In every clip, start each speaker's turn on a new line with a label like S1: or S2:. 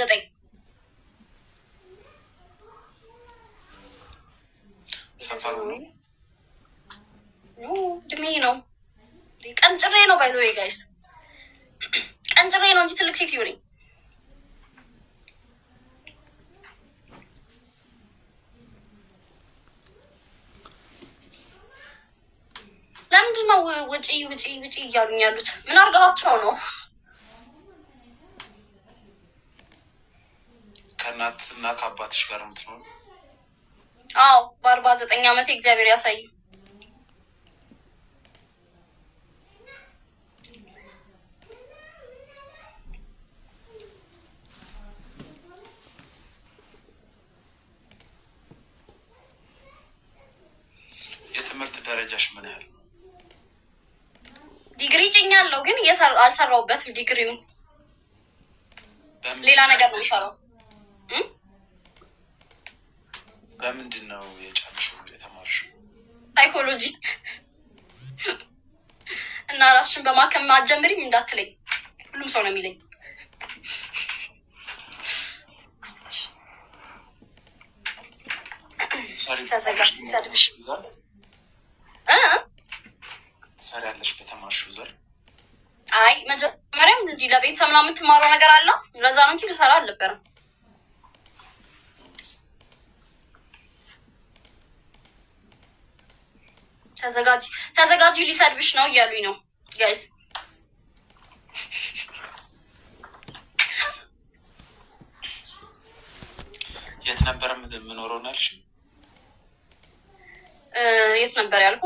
S1: ዘጠኝ
S2: ሰፈሩ
S1: እድሜ ነው። ቀንጭሬ ነው ባይ ዘ ዌይ ጋይስ፣ ቀንጭሬ ነው እንጂ ትልቅ ሴትዮ ነኝ። ለምንድን ነው ውጪ ውጪ ውጪ እያሉኝ ያሉት? ምን አድርገዋቸው ነው?
S2: ከእናትና ከአባትሽ ጋር የምትኖር?
S1: አዎ በ49 ዓመቴ እግዚአብሔር ያሳይ።
S2: የትምህርት ደረጃሽ ምን ያህል?
S1: ዲግሪ ጭኛለሁ ግን አልሰራሁበትም። ዲግሪው ሌላ ነገር ነው የምሰራው።
S2: በምንድን ነው የጫንሽው የተማርሽው?
S1: ሳይኮሎጂ እና ራስሽን በማከም አትጀምሪም እንዳትለኝ፣ ሁሉም ሰው ነው የሚለኝ።
S2: ትሰሪያለሽ በተማርሽው ዘር?
S1: አይ መጀመሪያም እንዲህ ለቤተሰብ ምናምን የምትማረው ነገር አለ፣ ለዛ ነው እንጂ ልሰራ አልነበረም። ተዘጋጂ ሊሰድብሽ ነው እያሉኝ ነው ጋይስ።
S2: የት ነበር የምኖረው ናልሽ?
S1: የት ነበር ያልኩ?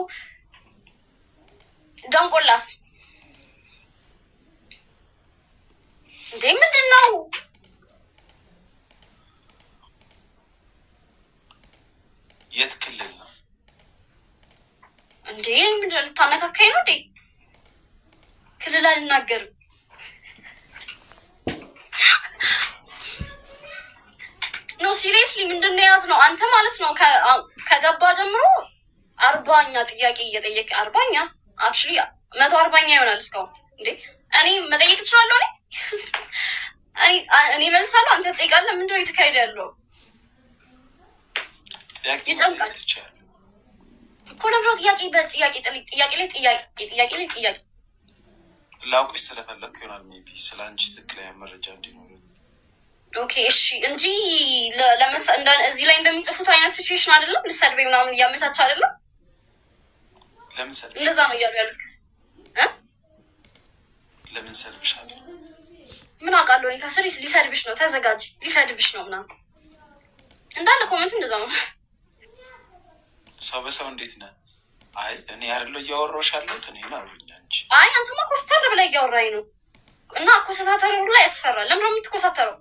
S1: ዳንቆላስ እንዴ ምንድን ነው?
S2: የት ክልል ነው
S1: እንዴ? ምንድን ነው ልታነካካኝ ነው እንዴ? ክልል አልናገርም። ኖ ሲሪየስሊ ምንድን ነው የያዝነው? አንተ ማለት ነው ከገባ ጀምሮ 40ኛ ጥያቄ እየጠየቅ 40ኛ አክቹሊ 140ኛ ይሆናል እስካሁን። እንዴ እኔ መጠየቅ እችላለሁ? እኔ መልሳለሁ፣ አንተ ትጠይቃለህ። ምንድን ነው የተካሄደ ያለው? ይጨንቃል እኮ ነብሮ። ጥያቄ በጥያቄ ጥያቄ ላይ ጥያቄ
S2: ላውቅሽ ስለፈለግኩ ይሆናል። ሜቢ ስለ አንቺ ትክክለኛ መረጃ እንዲኖር።
S1: ኦኬ እሺ። እንጂ እዚህ ላይ እንደሚጽፉት አይነት ሲቹዌሽን አይደለም። ልሰድበኝ ምናምን እያመቻች አይደለም።
S2: ለምን ሰድብሽ?
S1: እንደዛ ነው እያሉ ያሉት።
S2: ለምን ሰድብሻል?
S1: ምን አውቃለሁ እኔ። ከስር ሊሰድብሽ ነው፣ ተዘጋጅ፣ ሊሰድብሽ ነው ምናምን እንዳለ ኮመንቱ እንደዛ ነው።
S2: ሰው በሰው እንዴት ነህ? አይ እኔ አይደለሁ እያወራሁሽ ያለሁት እኔ ነው አውሪኝ አንቺ።
S1: አይ አንተማ ኮስተር ብለህ እያወራኝ ነው። እና ኮሰታተሩ ላይ ያስፈራል። ለምን ነው የምትኮሳተረው?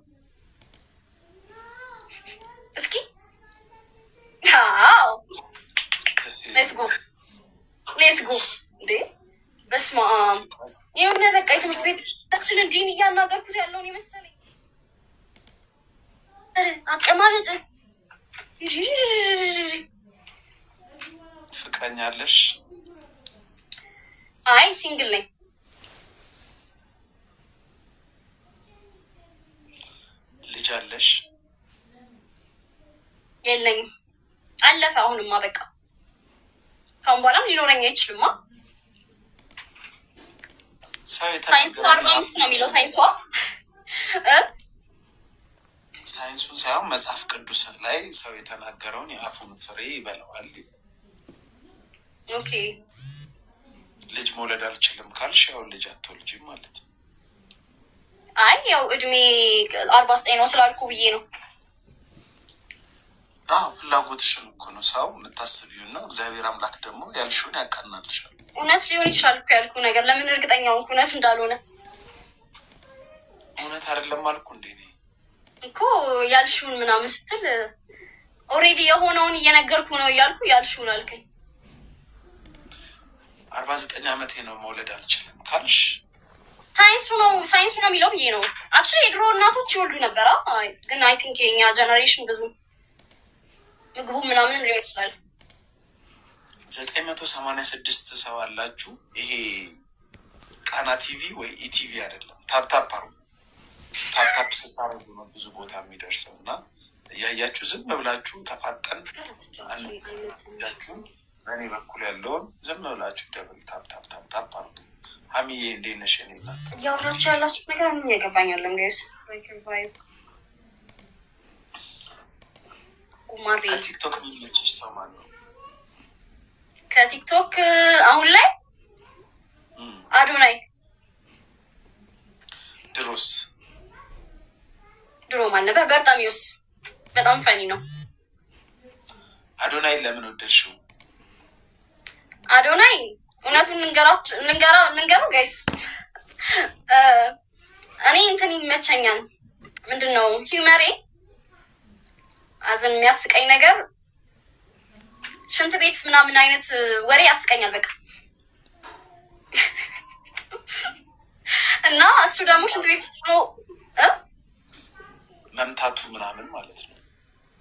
S1: እስኪ አዎ ሌትስ ጎ እንዴ በስመ አብ። የሆነ በቃ የትምህርት ቤት ታችን እንዲህን እያናገርኩት ያለውን የመሰለኝ አቀማመጥ።
S2: ፍቅረኛ አለሽ?
S1: አይ ሲንግል ነኝ።
S2: ልጅ አለሽ?
S1: የለኝም። አለፈ። አሁንማ በቃ ካሁን በኋላም ሊኖረኝ አይችልማ። ሳይንሱ 45 ነው የሚለው
S2: ሳይንሱን ሳይሆን መጽሐፍ ቅዱስ ላይ ሰው የተናገረውን የአፉን ፍሬ ይበላዋል።
S1: ኦኬ
S2: ልጅ መውለድ አልችልም ካልሽ ያው ልጅ አትወልጂም ማለት ነው።
S1: አይ ያው እድሜ 49 ነው ስላልኩ ብዬ ነው።
S2: ፍላጎትሽን እኮ ነው ሰው የምታስቢው ነው። እግዚአብሔር አምላክ ደግሞ ያልሽውን ያቃናልሻል።
S1: እውነት ሊሆን ይችላል እኮ ያልኩ ነገር። ለምን እርግጠኛው እውነት እንዳልሆነ?
S2: እውነት አይደለም አልኩ እንዴ
S1: እኮ ያልሽውን ምናምን ስትል ኦልሬዲ የሆነውን እየነገርኩ ነው እያልኩ ያልሽውን አልከኝ።
S2: 49 ዓመቴ ነው መውለድ አልችልም ካልሽ
S1: ሳይንሱ ነው የሚለው ብዬ ነው። አክቹዋሊ የድሮ እናቶች ይወልዱ ነበረ፣ ግን አይ ቲንክ የኛ ጀነሬሽን ብዙ ምግቡ ምናምን ሊሆን ይችላል።
S2: 986 ሰው አላችሁ። ይሄ ቃና ቲቪ ወይ ኢቲቪ አይደለም። ታፕታፕ አሩ ታፕታፕ ስታረጉ ነው ብዙ ቦታ የሚደርሰው እና እያያችሁ ዝም ብላችሁ ተፋጠን አንዳችሁን በእኔ በኩል ያለውን ዝም ብላችሁ ደብል ታፕታፕ አርጉ። ሀሚዬ እንዴት ነሽ? እኔ ናት
S1: እያወራችሁ ያላችሁት ነገር ምን እየገባኛለን ጋይስ?
S2: ከቲክቶክ የሚመችሽ ሰው ማን ነው?
S1: ከቲክቶክ አሁን ላይ አዶናይ።
S2: ድሮስ?
S1: ድሮ ማን ነበር? በርጣሚዮስ በጣም ፈኒ ነው።
S2: አዶናይ ለምን ወደድሽው?
S1: አዶናይ እውነቱን ልንገረው ጋይስ፣ እኔ እንትን ይመቸኛል። ምንድን ነው ሂውመሬ አዘን የሚያስቀኝ ነገር ሽንት ቤት ምናምን አይነት ወሬ ያስቀኛል በቃ። እና እሱ ደግሞ ሽንት ቤት ውስጥ ነው
S2: መምታቱ ምናምን ማለት ነው።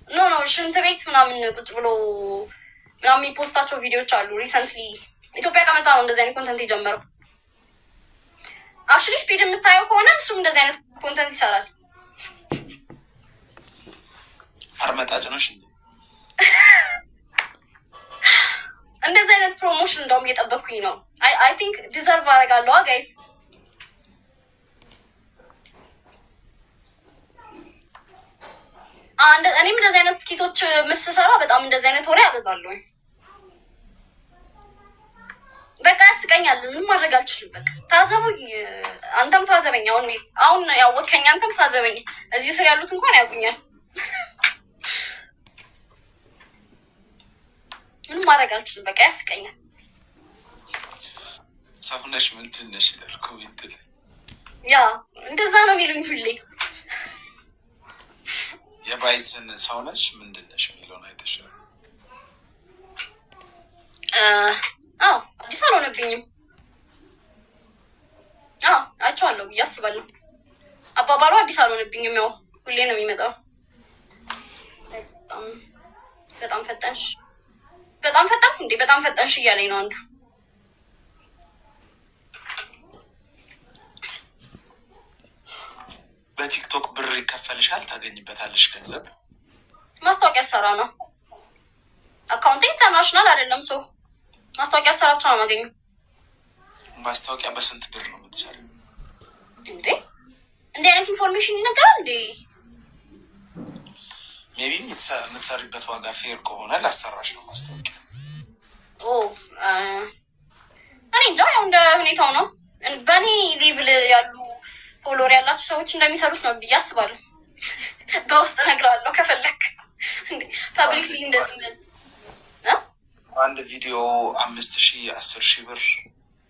S1: ኖ ሽንት ቤት ምናምን ቁጭ ብሎ ምናምን የሚፖስታቸው ቪዲዮዎች አሉ። ሪሰንትሊ ኢትዮጵያ ከመጣ ነው እንደዚህ አይነት ኮንተንት የጀመረው። አክቹዋሊ ስፒድ የምታየው ከሆነ እሱም እንደዚህ አይነት ኮንተንት ይሰራል።
S2: አርመጣጭ ነሽ እንዴ?
S1: እንደዚህ አይነት ፕሮሞሽን እንደውም እየጠበኩኝ ነው። አይ ቲንክ ዲዘርቭ አደርጋለሁ ጋይስ። እኔም እንደዚህ አይነት ስኪቶች ምስሰራ በጣም እንደዚህ አይነት ወሬ አበዛለሁ። በቃ ያስቀኛል። ምንም ማድረግ አልችልም። በቃ ታዘቡኝ፣ አንተም ታዘበኝ። አሁን ያወቅከኝ አንተም ታዘበኝ። እዚህ ስር ያሉት እንኳን ያውቁኛል። ምንም ማድረግ አልችልም። በቃ ያስቀኛል።
S2: ሰውነሽ ምንድን ነሽ ይላል ኮሜንት ላይ።
S1: ያ እንደዛ ነው የሚሉኝ ሁሌ።
S2: የባይስን ሰውነሽ ምንድን ነሽ የሚለውን አይተሻል?
S1: አዎ አዲስ አልሆነብኝም። አዎ አይቼዋለሁ ብዬ አስባለሁ። አባባሉ አዲስ አልሆነብኝም። ያው ሁሌ ነው የሚመጣው። በጣም ፈጠንሽ እንዴ? በጣም ፈጠንሽ እያለኝ ነው አንዱ።
S2: በቲክቶክ ብር ይከፈልሻል? ታገኝበታለሽ ገንዘብ?
S1: ማስታወቂያ ሰራ ነው አካውንቴ ኢንተርናሽናል አይደለም። ሰው ማስታወቂያ ሰራ ብቻ ነው የማገኘው።
S2: ማስታወቂያ በስንት ብር ነው የምትሰሪው
S1: እንዴ? እንዲህ አይነት ኢንፎርሜሽን ይነገራል እንዴ?
S2: ሜቢ የምትሰሪበት ዋጋ ፌር ከሆነ ላሰራሽ ነው ማስታወቂያ።
S1: እኔ እንጃ፣ ያው እንደ ሁኔታው ነው። በእኔ ሌቭል ያሉ ፎሎወር ያላችሁ ሰዎች እንደሚሰሩት ነው ብዬ አስባለሁ። በውስጥ እነግርሃለሁ ከፈለክ። ፐብሊክሊ እንደዚህ
S2: አንድ ቪዲዮ 5,000 10,000 ብር።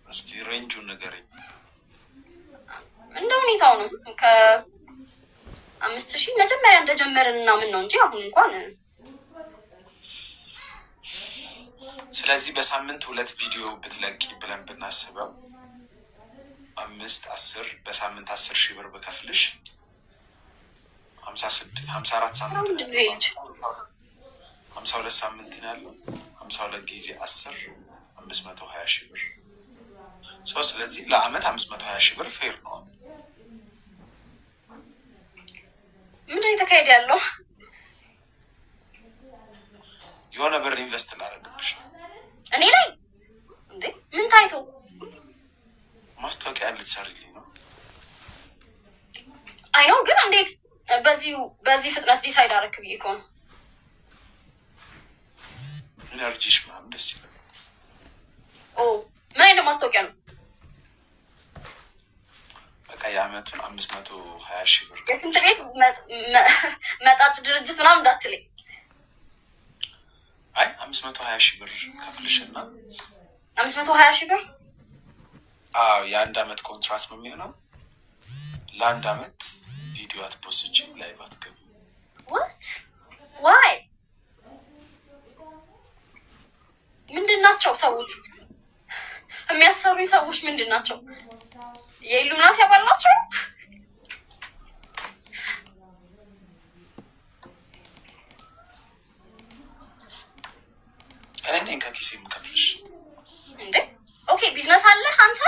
S2: እስቲ ሬንጁን ንገረኝ።
S1: እንደ ሁኔታው ነው። ከ5,000 መጀመሪያ እንደጀመርን እና ምን ነው እንጂ አሁን እንኳን።
S2: ስለዚህ በሳምንት 2 ቪዲዮ ብትለቂ ብለን ብናስበው 5 10 በሳምንት 10,000 ብር በከፍልሽ 54 ሳምንት 52 ሳምንት ነው ያለው። 52 ጊዜ 10 520,000 ብር። ስለዚህ ለአመት 520,000 ብር ፌር ነው።
S1: ምንድን ነው የተካሄደ ያለው?
S2: የሆነ ብር ኢንቨስት ላደርግብሽ ነው
S1: እኔ ላይ እንዴ? ምን ታይቶ?
S2: ማስታወቂያ ልትሰሪልኝ ነው?
S1: አይ ነው ግን እንዴት በዚህ ፍጥነት ዲሳይድ አደረክ ብዬ እኮ ነው።
S2: ኢነርጂሽ ምናምን ደስ ይላል።
S1: ምን አይነት ማስታወቂያ ነው?
S2: በቃ የአመቱን 520,000 ብር።
S1: የስንት ቤት መጣጭ ድርጅት ምናምን እንዳትለኝ።
S2: አይ 520,000 ብር ከፍልሽና
S1: 520,000 ብር።
S2: አዎ የአንድ አመት ኮንትራት ነው የሚሆነው። ለአንድ አመት ቪዲዮ አትፖስችም፣ ላይቭ አትገቡ።
S1: ዋይ ምንድን ናቸው ሰዎች የሚያሰሩኝ ሰዎች ምንድን ናቸው? የኢሉሚናቲ አባል ናቸው?
S2: እኔ ነኝ ከኪሴ የምከፍልሽ
S1: እንዴ? ኦኬ ቢዝነስ አለህ አንተ?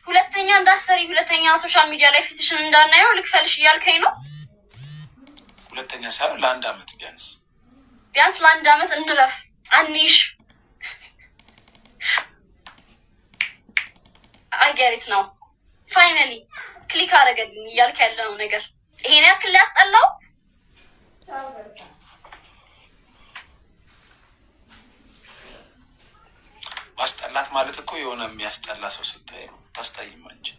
S1: ሁለተኛ እንዳሰሪ ሁለተኛ ሁለተኛ ሶሻል ሚዲያ ላይ ፊትሽን እንዳናየው ልክፈልሽ እያልከኝ ነው?
S2: ሁለተኛ ሳይሆን ለአንድ አመት ቢያንስ
S1: ለአንድ አመት እንረፍ አንሽ አይገሪት ነው። ፋይናሊ ክሊክ አደረገልኝ እያልክ ያለው ነገር ይሄን ያክል ሊያስጠላው?
S2: ማስጠላት ማለት እኮ የሆነ የሚያስጠላ ሰው ስታይ ነው ታስታይማ እንጂ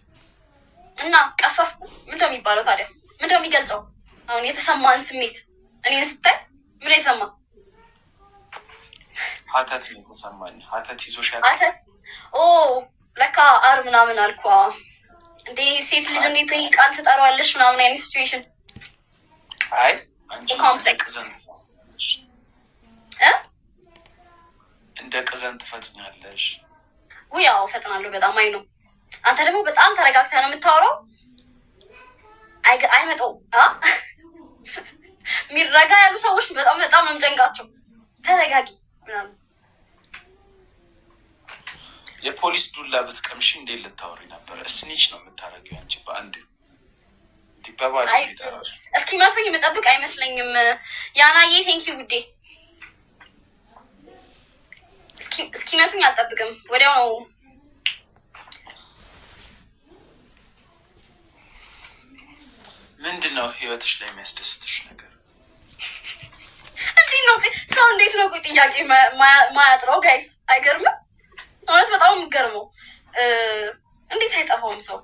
S1: እና ቀፈፍኩ ምንድነው የሚባለው ታዲያ? ምንድነው የሚገልጸው? አሁን የተሰማን ስሜት እኔን ስታይ ምንድነው የተሰማ?
S2: ሀተት ነው የተሰማኝ። ሀተት ይዞሽ
S1: ሀተት? ኦ ለካ አር ምናምን አልኳ እንዴ ሴት ልጅ እንዴት ቃል ትጠራዋለሽ ምናምን አይነት ሲቹዌሽን።
S2: አይ አንቺ እንደ ቅዘን ትፈጥኛለሽ።
S1: ያው ፈጥናለሁ በጣም አይ ነው። አንተ ደግሞ በጣም ተረጋግተህ ነው የምታወራው። አይመጣው የሚረጋ ያሉ ሰዎች በጣም በጣም ነው የምጨንቃቸው። ተረጋጊ ምናምን።
S2: የፖሊስ ዱላ ብትቀምሺ እንዴት ልታወሪ ነበር? ስኒች ነው የምታደርጊው አንቺ በአንድ ዲባባል ራሱ።
S1: እስኪ መቶኝ የምጠብቅ አይመስለኝም። ያናዬ ቴንኪ ውዴ። እስኪ መቶኝ አልጠብቅም፣ ወዲያው ነው።
S2: ምንድን ነው ህይወትሽ ላይ የሚያስደስትሽ ነገር?
S1: እንዴት ነው ሰው እንዴት ነው ጥያቄ ማያጥረው? ጋይስ አይገርምም? እውነት በጣም የሚገርመው እንዴት አይጠፋውም ሰው።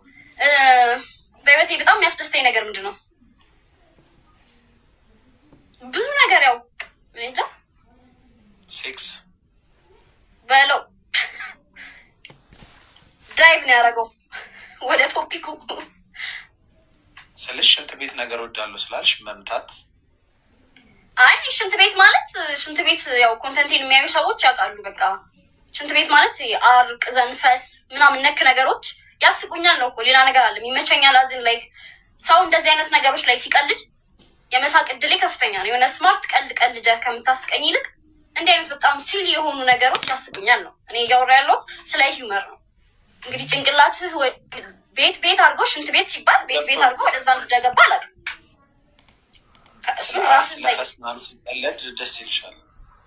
S1: በህይወቴ በጣም የሚያስደስተኝ ነገር ምንድን ነው? ብዙ ነገር ያው እንጃ
S2: ሴክስ
S1: በለው ድራይቭ ነው ያደረገው ወደ ቶፒኩ
S2: ስልሽ ሽንት ቤት ነገር ወዳለሁ ስላልሽ መምታት።
S1: አይ ሽንት ቤት ማለት ሽንት ቤት ያው ኮንተንቴን የሚያዩ ሰዎች ያውቃሉ። በቃ ሽንት ቤት ማለት አርቅ ዘንፈስ ምናምን ነክ ነገሮች ያስቁኛል ነው እኮ ሌላ ነገር አለ ይመቸኛል። አዝን ላይክ ሰው እንደዚህ አይነት ነገሮች ላይ ሲቀልድ የመሳቅ እድሌ ከፍተኛ ነው። የሆነ ስማርት ቀልድ ከምታስቀኝ ይልቅ እንዲህ አይነት በጣም ሲል የሆኑ ነገሮች ያስቁኛል ነው። እኔ እያወራ ያለሁት ስለ ሂውመር ነው። እንግዲህ ጭንቅላትህ ቤት አድርጎ ሽንት ቤት ሲባል ቤት አድርጎ ወደዛ እንደገባ አላውቅም።
S2: ስለፈስ ምናምን ሲቀለድ ደስ ይልሻል?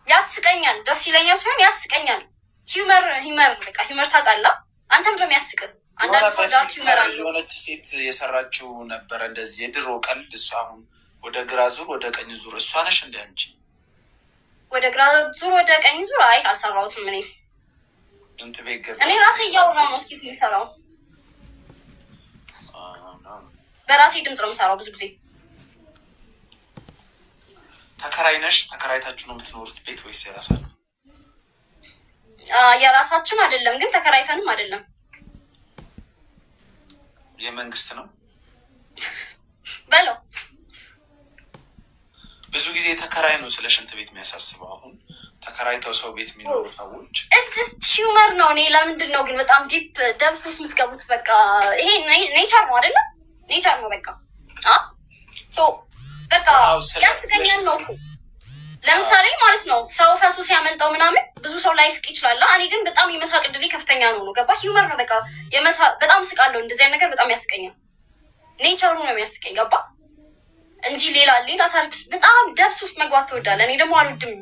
S1: ያስቀኛል። ደስ ይለኛል ሳይሆን ያስቀኛል። ሂውመር በቃ ሂውመር ታውቃለህ አንተ። ምንድን ነው የሚያስቅህ? አንዳንድ ሰው ዳርክ ሂውመር አለ።
S2: የሆነች ሴት የሰራችው ነበረ እንደዚህ የድሮ ቀልድ። እሷ አሁን ወደ ግራ ዙር ወደ ቀኝ ዙር። እሷ ነሽ እንደ አንቺ
S1: ወደ ግራ ዙር ወደ ቀኝ ዙር? አይ አልሰራሁትም። እኔ ራሴ እያወራሁ ነው። እስኪ የሚሰራው በራሴ ድምፅ ነው የምሰራው ብዙ ጊዜ።
S2: ተከራይ ነሽ? ተከራይታችሁ ነው የምትኖሩት ቤት ወይስ የራሳችሁ?
S1: የራሳችን አይደለም ግን ተከራይተንም አይደለም።
S2: የመንግስት ነው
S1: በለው።
S2: ብዙ ጊዜ ተከራይ ነው ስለ ሽንት ቤት የሚያሳስበው። አሁን ተከራይተው ሰው ቤት የሚኖሩ ሰዎች
S1: ሂውመር ነው። እኔ ለምንድን ነው ግን በጣም ዲፕ ደብስ ውስጥ የምትገቡት? በቃ ይሄ ኔቸር ነው አይደለም? ኔቸር ነው በቃ በቃ ያስገኛል ነው። ለምሳሌ ማለት ነው ሰው ፈሱ ሲያመልጠው ምናምን ብዙ ሰው ላይ ስቅ ይችላል። እኔ ግን በጣም የመሳቅ እድሌ ከፍተኛ ነው። ገባ? ሂውመር ነው በቃ በጣም ስቃለሁ። እንደዚህ አይነት ነገር በጣም ያስቀኛል። ኔቸሩ ነው የሚያስቀኝ። ገባ? እንጂ ሌላ ታሪክ ውስጥ በጣም ደብስ ውስጥ መግባት ትወዳለህ። እኔ ደግሞ አልወድም።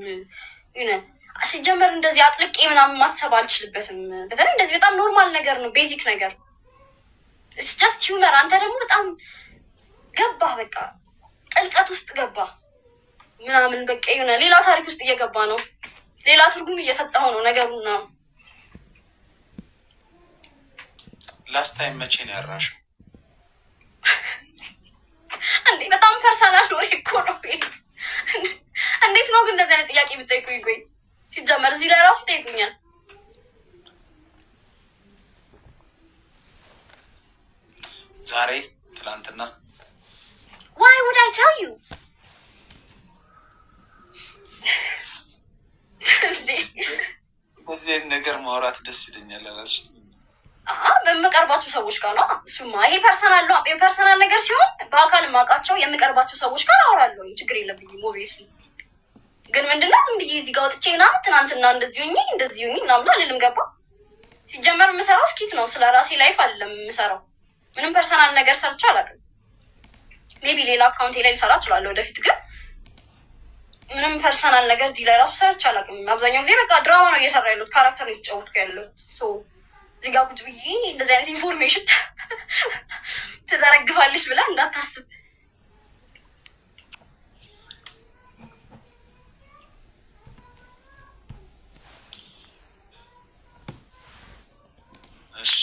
S1: ሲጀመር እንደዚህ አጥልቄ ምናምን ማሰብ አልችልበትም። በተለይ እንደዚህ በጣም ኖርማል ነገር ነው፣ ቤዚክ ነገር ጀስት ሂውመር። አንተ ደግሞ በጣም ገባ በቃ ጥልቀት ውስጥ ገባ ምናምን በቃ የሆነ ሌላ ታሪክ ውስጥ እየገባ ነው። ሌላ ትርጉም እየሰጠኸው ነው ነገሩና።
S2: ላስት ታይም መቼ ነው ያራሽው?
S1: እንዴ በጣም ፐርሰናል ወሬ እኮ ነው። እንዴት ነው ግን እንደዚህ አይነት ጥያቄ የምጠይቁኝ? ቆይ ሲጀመር እዚህ ላይ ራሱ ጠይቁኛል።
S2: ዛሬ ትናንትና
S1: why would I tell you?
S2: በዚህ ነገር ማውራት ደስ ይለኛል አላልሽ?
S1: በምቀርባቸው ሰዎች ጋር ነው። እሱማ ይሄ ፐርሰናል ነው። የፐርሰናል ነገር ሲሆን በአካል የማውቃቸው የምቀርባቸው ሰዎች ጋር አወራለሁ። ችግር የለብኝም። ኦብቪየስሊ ግን ምንድነው ዝም ብዬ እዚህ ጋር ወጥቼ ምናምን ትናንትና እንደዚህ ሆኜ ምናምን አልልም። ገባ? ሲጀመር የምሰራው ስኪት ነው። ስለ ራሴ ላይፍ አይደለም የምሰራው። ምንም ፐርሰናል ነገር ሰርቼ አላውቅም። ሜቢ ሌላ አካውንቴ ላይ ልሰራ እችላለሁ ወደፊት፣ ግን ምንም ፐርሰናል ነገር እዚህ ላይ ራሱ ሰርቼ አላውቅም። አብዛኛው ጊዜ በቃ ድራማ ነው እየሰራ ያለሁት፣ ካራክተር ነው የተጫወትኩ ያለሁት። እዚህ ጋር ቁጭ ብዬ እንደዚህ አይነት ኢንፎርሜሽን ትዘረግፋለች ብላ እንዳታስብ።
S2: እሺ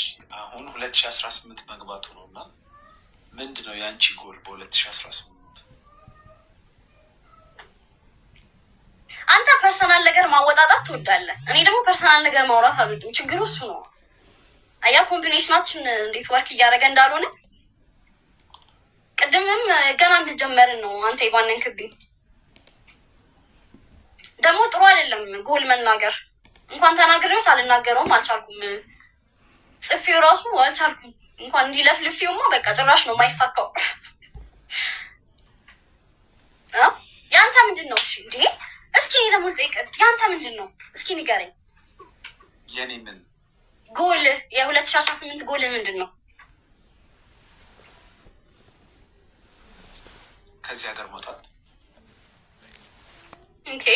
S2: አሁን 2018 መግባቱ ነው እና ምንድን ነው የአንቺ ጎል በ2018?
S1: አንተ ፐርሰናል ነገር ማወጣጣት ትወዳለህ፣ እኔ ደግሞ ፐርሰናል ነገር ማውራት አልወድም። ችግሩ እሱ ነው። አያ ኮምቢኔሽናችን እንዴት ወርክ እያደረገ እንዳልሆነ ቅድምም ገና እንደጀመርን ነው አንተ የባነንክብኝ። ደግሞ ጥሩ አይደለም ጎል መናገር። እንኳን ተናግሬው ሳልናገረውም አልቻልኩም። ጽፌው ራሱ አልቻልኩም። እንኳን እንዲለፍልፊውማ በቃ ጭራሽ ነው የማይሳካው። ያንተ ምንድን ነው? እሺ እንዴ እስኪ እኔ ደግሞ ልጠይቅህ፣ ያንተ ምንድን ነው? እስኪ ንገረኝ።
S2: የኔ ምን
S1: ጎል የ2018 ጎል ምንድን ነው?
S2: ከዚህ ሀገር መውጣት።
S1: ኦኬ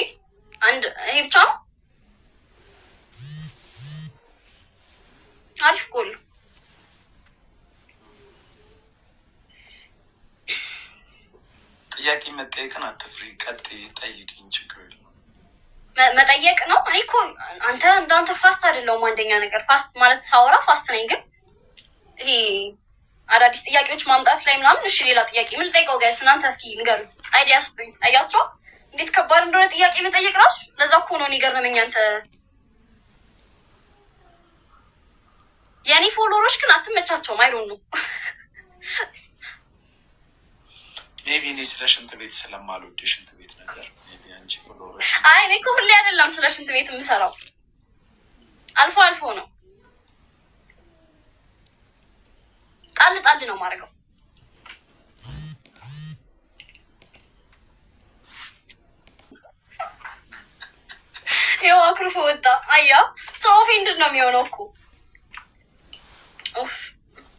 S1: አንድ ይሄ ብቻ ነው? አሪፍ ጎል።
S2: ጥያቄ መጠየቅን አትፍሪ፣ ቀጥይ፣ ጠይቅኝ፣ ችግር የለውም።
S1: መጠየቅ ነው። እኔ እኮ አንተ እንዳንተ ፋስት አይደለሁም። አንደኛ ነገር ፋስት ማለት ሳወራ ፋስት ነኝ፣ ግን ይሄ አዳዲስ ጥያቄዎች ማምጣት ላይ ምናምን። እሺ ሌላ ጥያቄ ምን ልጠይቀው? ጋይስ እናንተ እስኪ ንገሩ፣ አይዲያ ስጡኝ። አያቸው እንዴት ከባድ እንደሆነ ጥያቄ መጠየቅ ራሱ። ለዛ እኮ ነው እኔ ገረመኝ። አንተ የኔ ፎሎወሮች ግን አትመቻቸውም። አይዶን ነው
S2: ሜቢ እኔ ስለ ሽንት ቤት ስለማልወድ የሽንት ቤት ነገር ሜቢ አንቺ ፎሎወሮች።
S1: አይ እኔ እኮ ሁሌ አይደለም ስለ ሽንት ቤት የምሰራው፣ አልፎ አልፎ ነው። ጣል ጣል ነው ማድረገው። ይኸው አኩርፎ ወጣ። አያ ሰው ኦፌንድድ ነው የሚሆነው እኮ።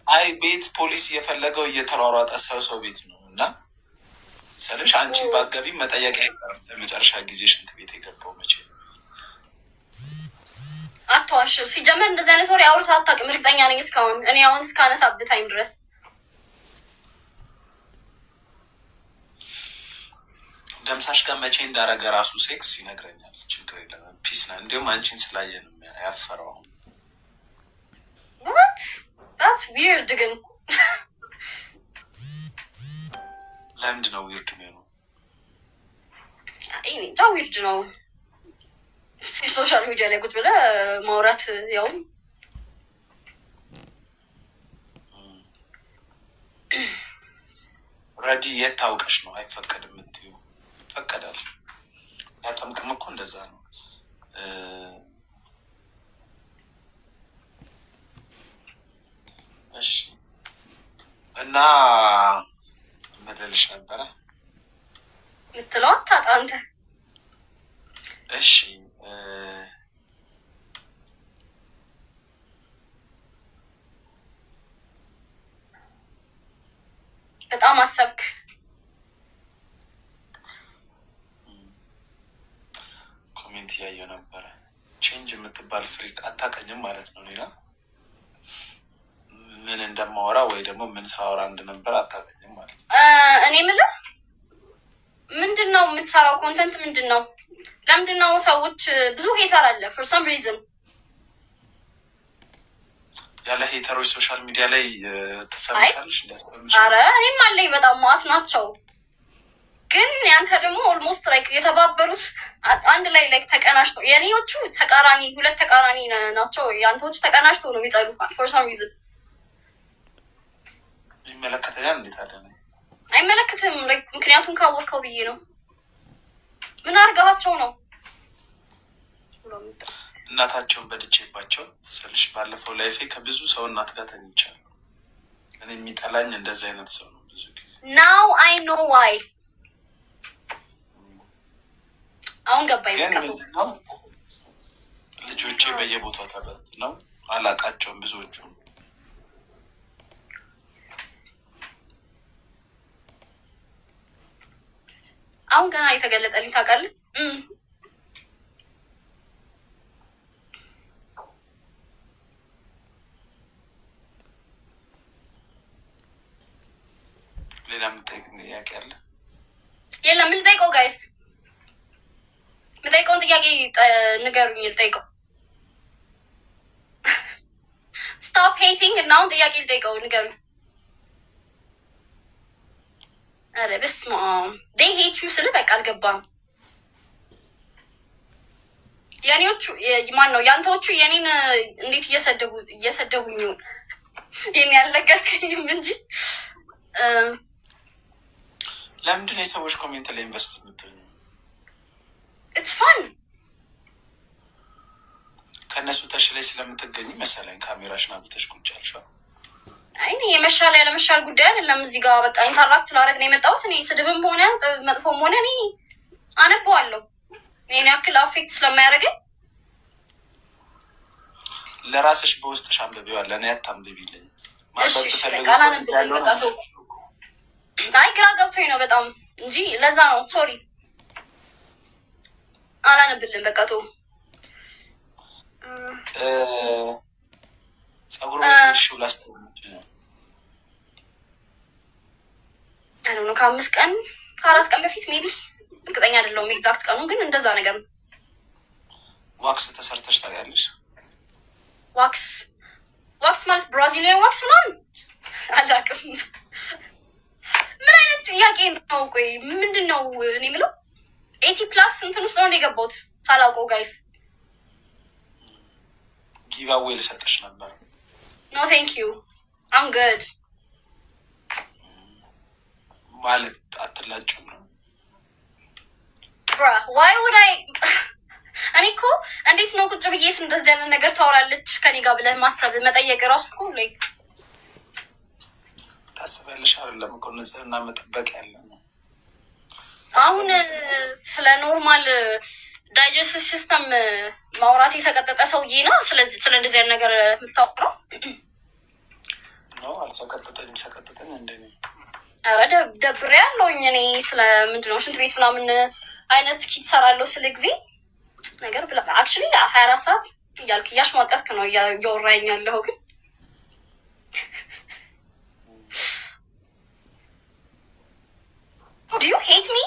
S2: አይ ቤት ፖሊስ እየፈለገው እየተሯሯጠ ሰው ቤት ነው እና ሰለሽ አንቺ ባገቢ መጠየቂያ መጨረሻ ጊዜ ሽንት ቤት የገባው መቼ ነው?
S1: አትዋሽ። ሲጀመር እንደዚህ አይነት ወሬ አውርተህ አታውቅም። እርግጠኛ ነኝ እስካሁን እኔ አሁን እስካነሳብህ ታይም ድረስ
S2: ደምሳሽ ጋር መቼ እንዳረገ ራሱ ሴክስ ይነግረኛል። ችግር የለም ፒስ ና። እንዲሁም አንቺን ስላየ ነው ያፈረው።
S1: that's weird ግን
S2: ለምንድን ነው ዊርድ የሚሆነው?
S1: እንጃ ዊርድ ነው። ሶሻል ሚዲያ ላይ ቁጭ ብለህ ማውራት ያውም
S2: ረዲ የት ታውቀሽ ነው አይፈቀድም የምትይው? ይፈቀዳል። ያጠምቅም እኮ እንደዛ ነው። እሺ እና ምልልሽ ነበረ
S1: የምትለው አታጣ አንተ።
S2: እሺ
S1: በጣም አሰብክ።
S2: ኮሜንት እያየሁ ነበረ። ቼንጅ የምትባል ፍሪክ አታውቀኝም ማለት ነው። ሌላ ምን እንደማወራ ወይ ደግሞ ምን ሳወራ እንደነበር አታውቀኝም ማለት ነው።
S1: እኔ የምልህ ምንድን ነው የምትሰራው ኮንተንት ምንድን ነው? ለምንድን ነው ሰዎች ብዙ ሄተር አለ ፎር ሰም ሪዝን?
S2: ያለ ሄተሮች ሶሻል ሚዲያ ላይ ትፈምሻለሽ?
S1: አረ እኔም አለኝ በጣም ማት ናቸው። ግን ያንተ ደግሞ ኦልሞስት ላይክ የተባበሩት አንድ ላይ ላይክ ተቀናጅተው፣ የኔዎቹ ተቃራኒ ሁለት ተቃራኒ ናቸው። ያንተዎቹ ተቀናጅተው ነው የሚጠሉ ፎር ሰም ሪዝን።
S2: ይመለከተኛል እንዴት አለ?
S1: አይመለከትም። ምክንያቱም ካወቅከው ብዬ ነው። ምን አድርገሃቸው ነው?
S2: እናታቸውን በድቼባቸው ስልሽ ባለፈው ላይፌ ከብዙ ሰው እናት ጋር ተኝቻለሁ። እኔ የሚጠላኝ እንደዚህ አይነት ሰው ነው ብዙ ጊዜ።
S1: ናው አይ ኖ ዋይ። አሁን ገባኝ።
S2: ግን ምንድነው ልጆቼ በየቦታው ተበትነው አላቃቸውም ብዙዎቹ
S1: አሁን ገና የተገለጠልኝ ታውቃለህ።
S2: ሌላ የምጠይቅ ጥያቄ አለ?
S1: የለም። ምን ልጠይቀው ጋይስ? የምጠይቀውን ጥያቄ ንገሩኝ። ልጠይቀው ስቶፕ ሄቲንግ እና አሁን ጥያቄ ልጠይቀው ንገሩኝ። ኧረ በስመ አብ ዴይ ሄት ዩ ስል በቃ አልገባም። የኔዎቹ ማን ነው? ያንተዎቹ የኔን እንዴት እየሰደቡኝ ይሁን ይህን ያልነገርከኝም እንጂ
S2: ለምንድን ነው የሰዎች ኮሜንት ላይ ኢንቨስት የምትሆኝ?
S1: ኢትስ ፋን
S2: ከእነሱ ተሽላይ ስለምትገኝ መሰለኝ ካሜራሽን አብተሽ ቁጭ ያልሽው።
S1: አይ የመሻል ያለመሻል ጉዳይ አይደለም። እዚህ ጋር በቃ ኢንተራክት ላደርግ ነው የመጣሁት። እኔ ስድብም ሆነ መጥፎም ሆነ እኔ አነበዋለሁ። ይሄን ያክል አፌክት ስለማያደርገኝ
S2: ለራስሽ በውስጥሽ አንብቤዋል። ለእኔ አታንብቢልኝ።
S1: አላነብልኝ በቃ ሰው አይ ግራ ገብቶኝ ነው በጣም እንጂ ለዛ ነው። ሶሪ አላነብልኝ በቃ ቶ
S2: ጸጉር ቤት ሽው ላስተውልሽ ነው
S1: ነው ከ5 ቀን ከ4 ቀን በፊት ሜቢ እርግጠኛ አይደለሁም ኤግዛክት ቀኑ ግን እንደዛ ነገር ነው።
S2: ዋክስ ተሰርተሽ ታውቂያለሽ?
S1: ዋክስ ማለት ብራዚሊያን ዋክስ ምናምን አላውቅም። ምን አይነት ጥያቄ ነው? ቆይ ምንድን ነው እኔ የምለው 80+ እንትን ውስጥ ነው የገባሁት ሳላውቀው ጋይስ።
S2: ጊቫዌ ልሰጥሽ ነበር።
S1: ኖ ቴንክ ዩ አም ጉድ
S2: ማለት አትላጭም ነው
S1: ብራ ዋይ ውድ አይ እኔ እኮ እንዴት ነው ቁጭ ብዬ እንደዚህ ያለ ነገር ታወራለች ከኔ ጋር ብለህ ማሰብ መጠየቅ ራሱ እኮ ላይክ
S2: ታስበልሽ አይደለም እኮ ንጽህና መጠበቅ ያለ ነው።
S1: አሁን ስለ ኖርማል ዳይጀስቲቭ ሲስተም ማውራት የሰቀጠጠ ሰውዬ ነው። ስለዚህ ስለ እንደዚህ አይነት ነገር የምታወራው
S2: ነው። አልሰቀጠጠኝም። ሰቀጠጠኝ እንደኔ
S1: ኧረ ደብሬ ያለውኝ እኔ ስለ ምንድን ነው ሽንት ቤት ምናምን አይነት እስኪ ትሰራለሁ ስለ ጊዜ ነገር ብላ አክቹዋሊ 24 ሰዓት እያልክ እያሽሟጠጥክ ነው እያወራኝ ያለኸው ግን Do you hate me?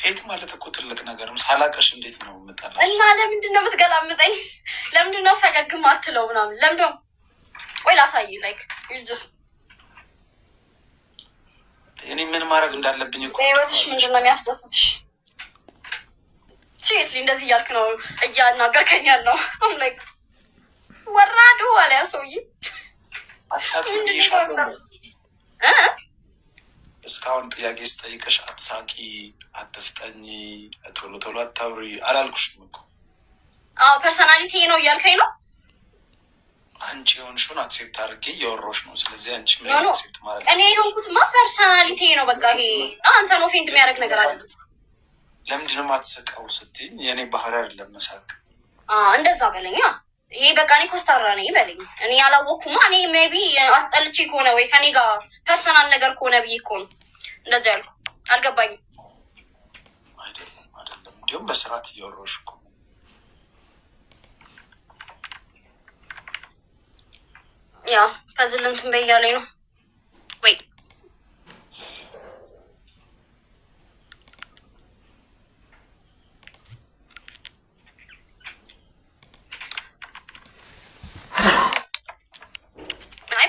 S2: ሄት ማለት እኮ ትልቅ ነገር ነው። ሳላቀሽ እንዴት ነው የምጠላሽ?
S1: እና ለምንድን ነው የምትገላምጠኝ? ለምንድን ነው ፈገግ ማትለው ምናምን? ለምንድን ነው? ቆይ ላሳይ። ላይክ
S2: እኔ ምን ማድረግ እንዳለብኝ እኮ
S1: ህይወትሽ ምንድን ነው የሚያስደስትሽ? ሲሪየስሊ እንደዚህ እያልክ ነው እያናገርከኝ ያለው። ላይክ ወራዱ አለ ያ ሰውዬ።
S2: አትሳቂ እስካሁን ጥያቄ ስጠይቅሽ አትሳቂ፣ አትፍጠኝ፣ ቶሎ ቶሎ አታውሪ አላልኩሽም እኮ።
S1: አዎ ፐርሰናሊቲ ነው እያልከኝ ነው።
S2: አንቺ የሆንሽውን አክሴፕት አድርጌ እያወራሁሽ ነው። ስለዚህ አንቺ ምን አክሴፕት ማለት
S1: እኔ የሆንኩትማ ፐርሰናሊቲ ነው። በቃ ይሄ አንተን ኦፌንድ የሚያደርግ ነገር አለ።
S2: ለምንድን ነው የማትስቀው ስትይኝ የእኔ ባህሪ አይደለም መሳቅ።
S1: እንደዛ በለኛ። ይሄ በቃ እኔ ኮስታራ ነኝ በለኝ። እኔ ያላወቅኩማ እኔ ሜቢ አስጠልቼ ከሆነ ወይ ከኔ ጋር ፐርሰናል ነገር ከሆነ ብዬ እኮ ነው እንደዚህ ያልኩ። አልገባኝም።
S2: አይደለም እንዲሁም በስርዓት እያወራሁሽ እኮ
S1: ያ ከዝልምትን በያለኝ ነው ወይ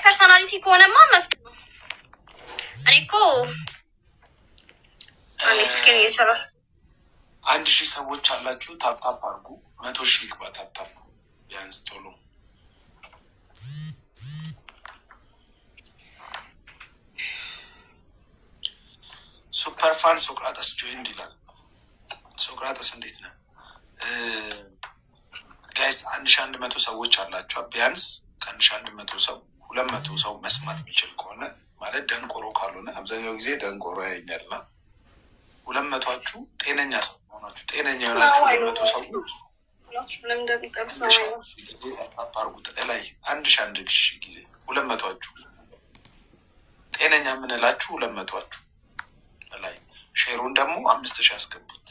S1: ፐርሰናሊቲ ከሆነማ መፍትሄ ነው። እኔ እኮ ስልኬን እየሰራ
S2: 1000 ሰዎች አላችሁ። ታፕታፕ አድርጉ። 100,000 ይግባ ታፕታፕ ቢያንስ ቶሎ። ሱፐር ፋን ሶቅራጠስ ጆይንድ ይላል። ሶቅራጠስ እንዴት ነው ጋይስ? 1100 ሰዎች አላችሁ ቢያንስ ከ1100 ሰው 200 ሰው መስማት የሚችል ከሆነ ማለት ደንቆሮ ካልሆነ አብዛኛው ጊዜ ደንቆሮ ያየኛልና 200ችሁ ጤነኛ ሰው ሆናችሁ ጤነኛ የሆናችሁ 200 ሰው ላይ 1000 ጊዜ 200ችሁ ጤነኛ የምንላችሁ 200ችሁ ላይ ሼሩን ደግሞ 5000 ያስገቡት።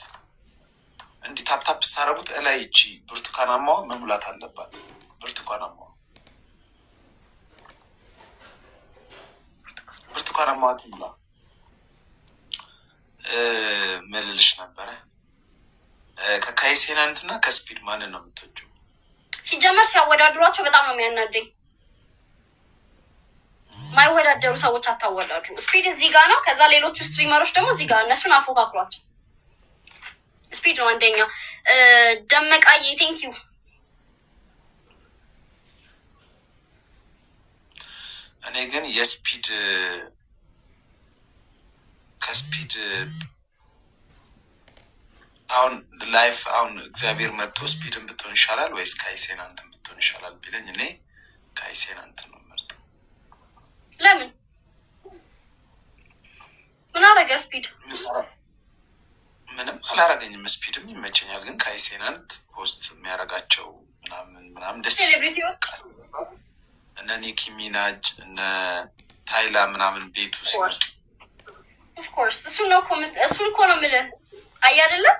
S2: እንዲህ ታፕታፕ ስታረጉት እላይ እቺ ብርቱካናማዋ መሙላት አለባት። ብርቱካናማዋ ትሙላ። ምልልሽ ነበረ ከካይሴናንት እና ከስፒድ ማንን ነው የምትወጂው?
S1: ሲጀመር ሲያወዳድሯቸው በጣም ነው የሚያናደኝ። ማይወዳደሩ ሰዎች አታወዳድሩ። ስፒድ እዚህ ጋር ነው፣ ከዛ ሌሎቹ ስትሪመሮች ደግሞ እዚህ ጋር፣ እነሱን አፎካክሯቸው። ስፒድ ነው አንደኛ። ደመቃዬ ቴንክ ዩ።
S2: እኔ ግን የስፒድ ከስፒድ አሁን ላይፍ አሁን እግዚአብሔር መጥቶ ስፒድን ብትሆን ይሻላል ወይስ ካይሴናንትን ብትሆን ይሻላል ቢለኝ እኔ ካይሴናንትን ነው የምመርጠው።
S1: ለምን? ምን አረገ ስፒድ?
S2: ምንም አላረገኝም። ስፒድም ይመቸኛል፣ ግን ካይሴናንት ፖስት የሚያደርጋቸው ምናምን ደስ እነ ኒኪ ሚናጅ እነ ታይላ ምናምን ቤቱ ሲመጡ
S1: ኦፍኮርስ እሱን እኮ ነው የምልህ። አይ አይደለም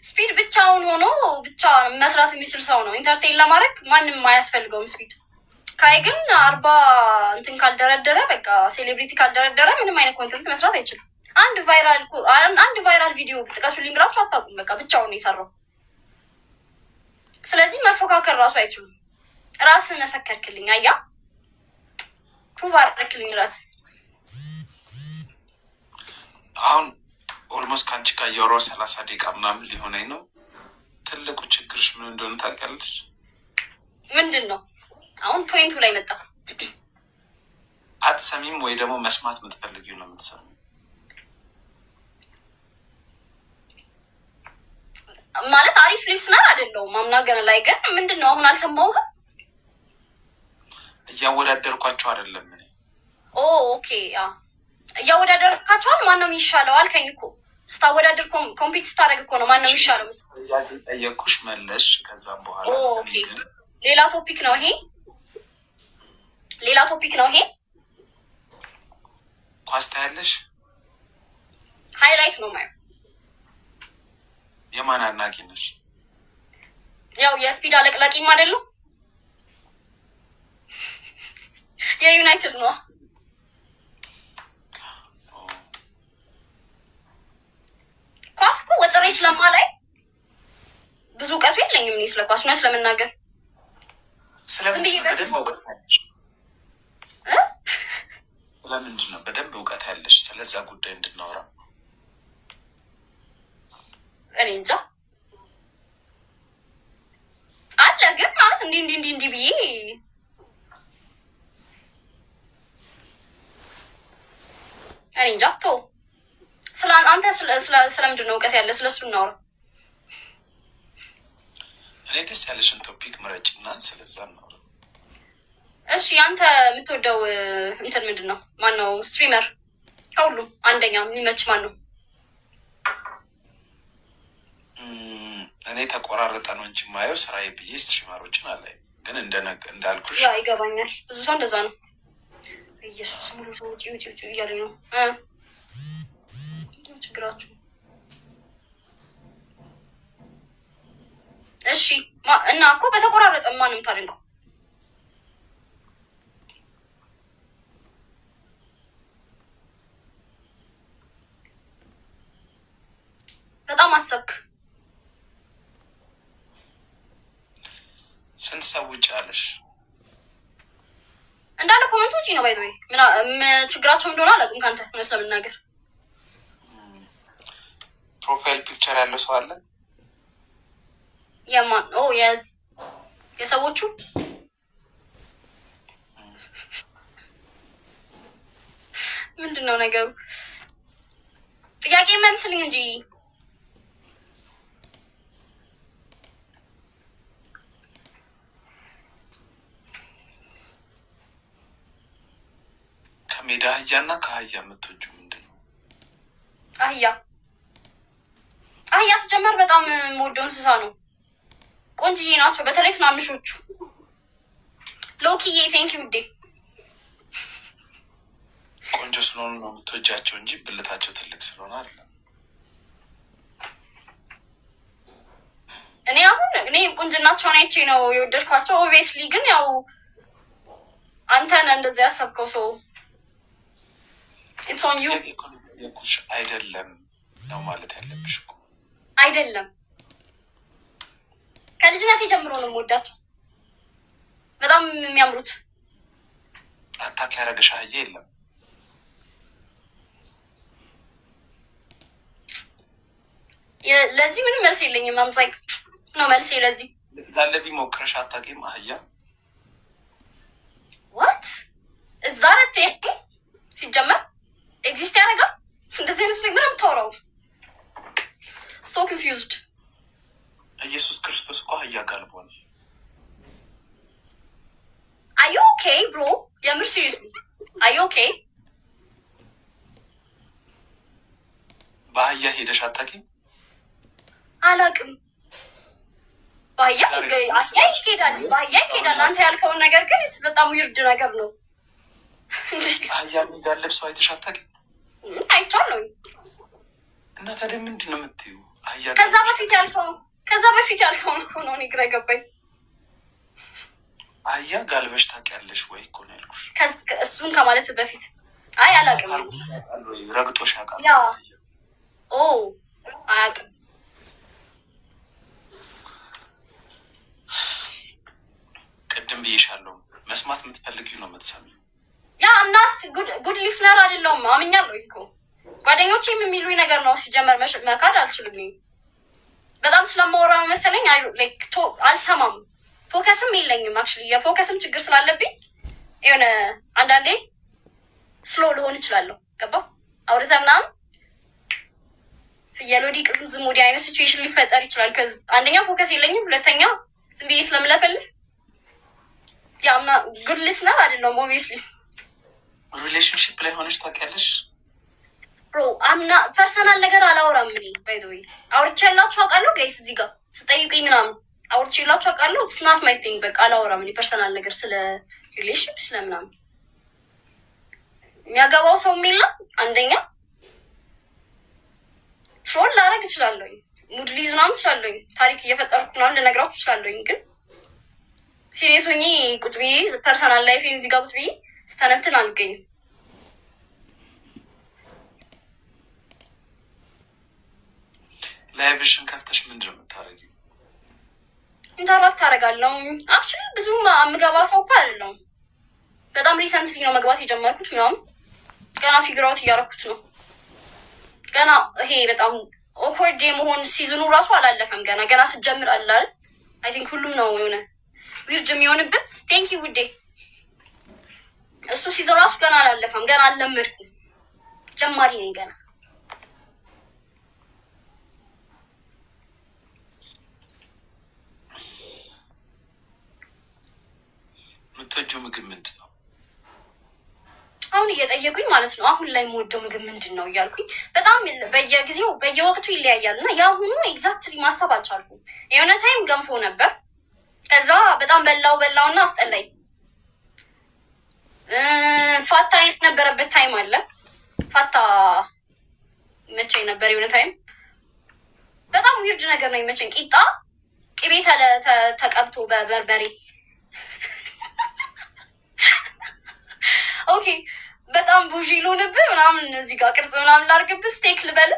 S1: ስፒድ ብቻውን ሆኖ ብቻ መስራት የሚችል ሰው ነው። ኢንተርቴን ለማድረግ ማንም አያስፈልገውም ስፒድ። ካይ ግን 40 እንትን ካልደረደረ በቃ ሴሌብሪቲ ካልደረደረ ምንም አይነት ኮንተንት መስራት አይችልም። አንድ ቫይራል ቪዲዮ ጥቀሱልኝ ብላችሁ አታውቁም። በቃ ብቻውን ነው የሰራው። ስለዚህ መፎካከር ራሱ አይችሉም። ራስን መሰከርክልኝ። አያ ፕሩቭ አደረክልኝ ራት
S2: አሁን ኦልሞስት ከአንቺ ጋር እያወራሁ 30 ደቂቃ ምናምን ሊሆነኝ ነው። ትልቁ ችግርሽ ምን እንደሆነ ታውቂያለሽ?
S1: ምንድን ነው? አሁን ፖይንቱ ላይ መጣ።
S2: አትሰሚም ወይ ደግሞ መስማት የምትፈልጊው ነው የምትሰሚው?
S1: ማለት አሪፍ ሊስነር አይደለሁም አምናገር ላይ ግን ምንድን ነው አሁን አልሰማሁህም።
S2: እያወዳደርኳቸው አይደለም እኔ።
S1: ኦኬ እያወዳደርካቸዋል። ማን ነው የሚሻለው አልከኝ እኮ። ስታወዳደር ኮምፒት ስታደርግ እኮ ነው ማን ነው የሚሻለው
S2: ጠየኩሽ መለሽ። ከዛም በኋላ
S1: ሌላ ቶፒክ ነው ይሄ። ሌላ ቶፒክ ነው ይሄ።
S2: ኳስ ታያለሽ?
S1: ሃይላይት ነው ማየው።
S2: የማን አድናቂ ነሽ?
S1: ያው የስፒድ አለቅላቂም አይደለም የዩናይትድ ነው። ኳስ እኮ ወጥሬ ስለማላይ ብዙ እውቀቱ የለኝም እኔ ስለ ኳስ ነው ስለምናገር።
S2: ስለምንድን ነው በደንብ እውቀት ያለሽ ስለዛ ጉዳይ እንድናወራ?
S1: እኔ እንጃ አለ ግን ማለት እንዲህ ብዬ እኔ እንጃ። ቶ አንተ ስለምንድን ነው እውቀት ያለ? ስለሱ እናውራ።
S2: እኔ ደስ ያለሽን ቶፒክ ምረጭና ስለዛ እናውራ።
S1: እሺ አንተ የምትወደው እንትን ምንድን ነው? ማን ነው ስትሪመር ከሁሉም አንደኛ የሚመች ማን ነው?
S2: እኔ ተቆራረጠ ነው እንጂ ማየው ስራዬ ብዬ ስትሪመሮችን አላይ። ግን እንዳልኩሽ
S1: ይገባኛል። ብዙ ሰው እንደዛ ነው። ኢየሱስ ሙሉ ሰው ውጪ እያለኝ ነው። ችግራችሁ እሺ። እና እኮ በተቆራረጠ ማንም ታደንቀው በጣም አሰብክ።
S2: ስንት ሰው ውጭ አለሽ?
S1: እንዳለ ኮመንት ውጪ ነው። ባይዘይ ችግራቸው እንደሆነ አላውቅም። ካንተ እውነት ለመናገር
S2: ፕሮፋይል ፒክቸር ያለው ሰው አለ?
S1: የማን? የሰዎቹ ምንድን ነው ነገሩ? ጥያቄ መልስልኝ እንጂ
S2: ከሜዳ አህያና ከአህያ የምትወጂው ምንድን ነው?
S1: አህያ ሲጀመር በጣም የምወደው እንስሳ ነው። ቆንጅዬ ናቸው፣ በተለይ ትናንሾቹ። ሎኪዬ ቴንኪ ውዴ።
S2: ቆንጆ ስለሆኑ ነው የምትወጃቸው እንጂ ብልታቸው ትልቅ ስለሆነ አይደለም።
S1: እኔ ቁንጅናቸውን አይቼ ነው የወደድኳቸው። ኦብቪየስሊ ግን ያው አንተን እንደዚህ ያሰብከው ሰው
S2: የኩሽ አይደለም ነው ማለት ያለብሽ እኮ
S1: አይደለም። ከልጅነቴ ጀምሮ ነው የምወዳቸው። በጣም የሚያምሩት።
S2: አታክ ያደረገሽ አህዬ የለም።
S1: ለዚህ ምንም መልስ የለኝም። አምሳይ ነው መልሴ ለዚህ።
S2: ዛለቢ ሞክረሽ አታውቂም? አህያ
S1: ዋት እዛ ረት ሲጀመር ኤግዚስት ያደርጋል እንደዚህ አይነት ነገር የምታወራው? ሶ ኮንፊውዝድ።
S2: ኢየሱስ ክርስቶስ እኮ አህያ ጋልቧል።
S1: አዩ ኦኬ ብሮ? የምር ሲሪየስሊ አዩ ኦኬ?
S2: በአህያ ሄደሽ አታውቂም?
S1: አላውቅም። በአህያ ይሄዳል። አንተ ያልከውን ነገር ግን በጣም ዊርድ ነገር ነው።
S2: አህያ የሚጋለብ ሰው አይተሽ አታውቂም?
S1: አይቻለሁ።
S2: እና ታዲያ ምንድን ነው የምትይው? አህያ
S1: ከዛ በፊት ያልከውን እኮ ነው እኔ ግራ ገባኝ።
S2: አህያ ጋልበሽ ታውቂያለሽ ወይ እኮ ነው ያልኩሽ።
S1: እሱን ከማለት በፊት አይ አላውቅም።
S2: ረግጦሽ ያውቃል?
S1: አያውቅም።
S2: ቅድም ብዬሻለሁ፣ መስማት የምትፈልጊው ነው የምትሰሚው።
S1: ያ እናት ጉድ ሊስነር አይደለሁም። አምኛለሁ እኮ ጓደኞቼም የሚሉኝ ነገር ነው። ሲጀመር መካድ አልችልም። በጣም ስለማወራ መሰለኝ አልሰማም። ፎከስም የለኝም። አክቹዋሊ የፎከስም ችግር ስላለብኝ የሆነ አንዳንዴ ስሎ ልሆን እችላለሁ። ገባ አውርተህ ምናምን ፍየል ወዲህ ቅዝምዝም ወዲህ አይነት ሲቹዌሽን ሊፈጠር ይችላል። አንደኛ ፎከስ የለኝም፣ ሁለተኛ ዝም ብዬ ስለምለፈልፍ ያምና ጉድ ሊስነር አይደለሁም። ኦብቪየስሊ
S2: ሪሌሽንሽፕ ላይ ሆነሽ ታውቂያለሽ?
S1: ብሮ አምና ፐርሰናል ነገር አላወራም። ምን ባይ ዘ ወይ አውርቼላችሁ አውቃለሁ። ጋይስ እዚህ ጋር ስጠይቁኝ ምናምን አውርቼላችሁ አውቃለሁ። ስናት ማይ ቲንግ በቃ አላወራም። እኔ ፐርሰናል ነገር ስለ ሪሌሽንሽፕ ስለምናምን የሚያገባው ሰው የለም። አንደኛ ትሮል ላደርግ እችላለሁኝ፣ ሙድ ሊዝ ምናምን እችላለሁኝ፣ ታሪክ እየፈጠርኩ ምናምን ልነግራችሁ እችላለሁኝ። ግን ሲሪየስ ሆኜ ቁጭ ብዬ ፐርሰናል ላይፍ እዚህ ጋር ቁጭ ብዬ ስተነትን አልገኝም።
S2: ላይቭሽን ከፍተሽ ምንድን ነው የምታደርጊው?
S1: ኢንተራክት አደርጋለሁ። አክቹዋሊ ብዙም የምገባ ሰው እኮ አይደለሁም። በጣም ሪሰንትሊ ነው መግባት የጀመርኩት ምናምን። ገና ፊግር አውት እያደረኩት ነው። ገና ይሄ በጣም ኦክወርድ የመሆን ሲዝኑ ራሱ አላለፈም። ገና ስትጀምር አለ አይደል? አይ ቲንክ ሁሉም ነው የሆነ ዊርድ የሚሆንብን። ቴንክ ዩ ውዴ። እሱ ሲዝኑ ራሱ ገና አላለፈም። ገና አልለመድኩም። ጀማሪ ነኝ ገና።
S2: የምትወጂው ምግብ ምንድን ነው?
S1: አሁን እየጠየቁኝ ማለት ነው። አሁን ላይ የምወደው ምግብ ምንድን ነው እያልኩኝ በጣም በየጊዜው በየወቅቱ ይለያያል እና የአሁኑ ኤግዛክትሊ ማሰብ አልቻልኩም። የሆነ ታይም ገንፎ ነበር። ከዛ በጣም በላው እና አስጠላኝ። ፋታ የነበረበት ታይም አለ። ፋታ ይመቸኝ ነበር የሆነ ታይም። በጣም ዊርድ ነገር ነው ይመቸኝ። ቂጣ ቅቤ ተቀብቶ በበርበሬ ኦኬ። በጣም ቡዢ ልሆንብህ ምናምን እዚህ ጋር ቅርጽ ምናምን ላድርግብህ፣ ስቴክ ልበል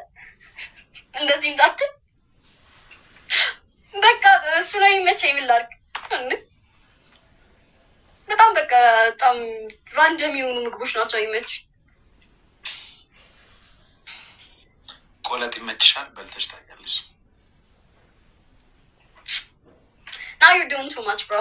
S1: እንደዚህ እንዳትል። በቃ እሱ ነው የሚመቸኝ። ምን ላድርግ? በጣም በቃ በጣም ራንደም የሆኑ ምግቦች ናቸው የሚመች።
S2: ቆለጥ ይመችሻል? በልተሽ ታውቂያለሽ?
S1: Now you're doing too much, bro.